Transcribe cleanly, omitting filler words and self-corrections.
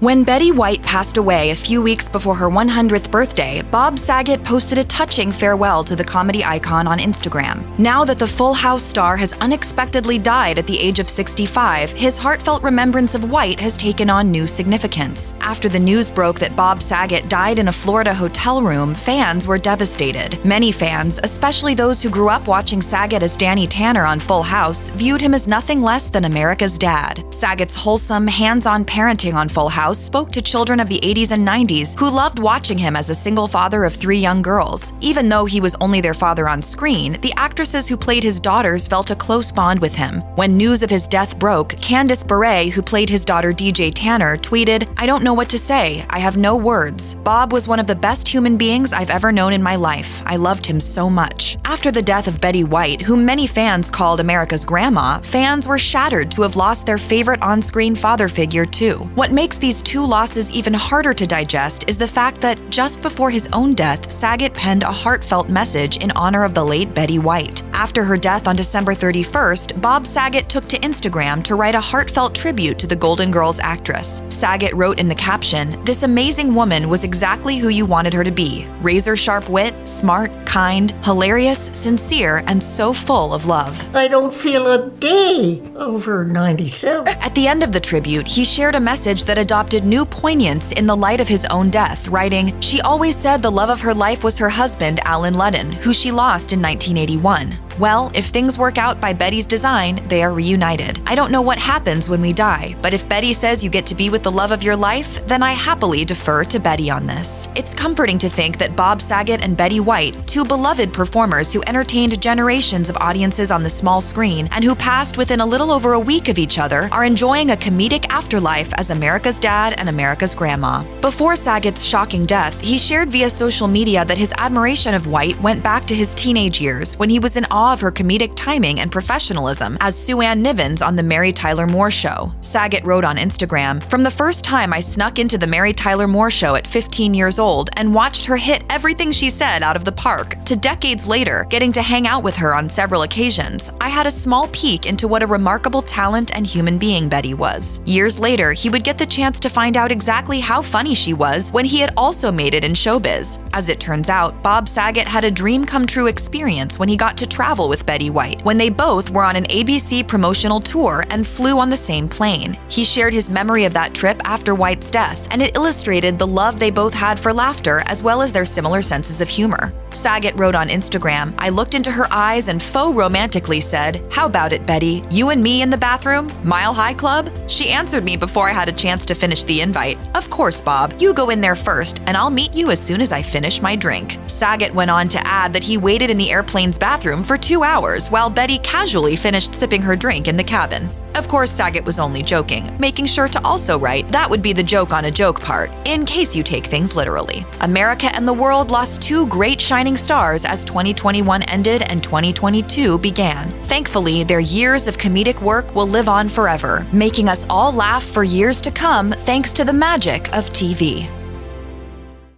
When Betty White passed away a few weeks before her 100th birthday, Bob Saget posted a touching farewell to the comedy icon on Instagram. Now that the Full House star has unexpectedly died at the age of 65, his heartfelt remembrance of White has taken on new significance. After the news broke that Bob Saget died in a Florida hotel room, fans were devastated. Many fans, especially those who grew up watching Saget as Danny Tanner on Full House, viewed him as nothing less than America's dad. Saget's wholesome, hands-on parenting on Full House spoke to children of the 80s and 90s who loved watching him as a single father of 3 young girls. Even though he was only their father on screen, the actresses who played his daughters felt a close bond with him. When news of his death broke, Candice Bure, who played his daughter DJ Tanner, tweeted, "I don't know what to say. I have no words. Bob was one of the best human beings I've ever known in my life. I loved him so much." After the death of Betty White, whom many fans called America's grandma, fans were shattered to have lost their favorite on-screen father figure too. What makes these 2 losses even harder to digest is the fact that just before his own death, Saget penned a heartfelt message in honor of the late Betty White. After her death on December 31st, Bob Saget took to Instagram to write a heartfelt tribute to the Golden Girls actress. Saget wrote in the caption, "This amazing woman was exactly who you wanted her to be. Razor-sharp wit, smart, kind, hilarious, sincere, and so full of love." I don't feel a day over 97. At the end of the tribute, he shared a message that adopted new poignance in the light of his own death, writing, "She always said the love of her life was her husband, Alan Ludden, who she lost in 1981. Well, if things work out by Betty's design, they are reunited. I don't know what happens when we die, but if Betty says you get to be with the love of your life, then I happily defer to Betty on this." It's comforting to think that Bob Saget and Betty White, 2 beloved performers who entertained generations of audiences on the small screen and who passed within a little over a week of each other, are enjoying a comedic afterlife as America's dad and America's grandma. Before Saget's shocking death, he shared via social media that his admiration of White went back to his teenage years when he was in awe of her comedic timing and professionalism as Sue Ann Nivens on The Mary Tyler Moore Show. Saget wrote on Instagram, "From the first time I snuck into The Mary Tyler Moore Show at 15 years old and watched her hit everything she said out of the park, to decades later, getting to hang out with her on several occasions, I had a small peek into what a remarkable talent and human being Betty was." Years later, he would get the chance to find out exactly how funny she was when he had also made it in showbiz. As it turns out, Bob Saget had a dream-come-true experience when he got to travel with Betty White, when they both were on an ABC promotional tour and flew on the same plane. He shared his memory of that trip after White's death, and it illustrated the love they both had for laughter as well as their similar senses of humor. Saget wrote on Instagram, "I looked into her eyes and faux romantically said, 'How about it, Betty? You and me in the bathroom? Mile High Club?' She answered me before I had a chance to finish the invite. 'Of course, Bob. You go in there first, and I'll meet you as soon as I finish my drink.'" Saget went on to add that he waited in the airplane's bathroom for 2 hours while Betty casually finished sipping her drink in the cabin. Of course, Saget was only joking, making sure to also write, "That would be the joke on a joke part, in case you take things literally." America and the world lost 2 great shining stars as 2021 ended and 2022 began. Thankfully, their years of comedic work will live on forever, making us all laugh for years to come thanks to the magic of TV.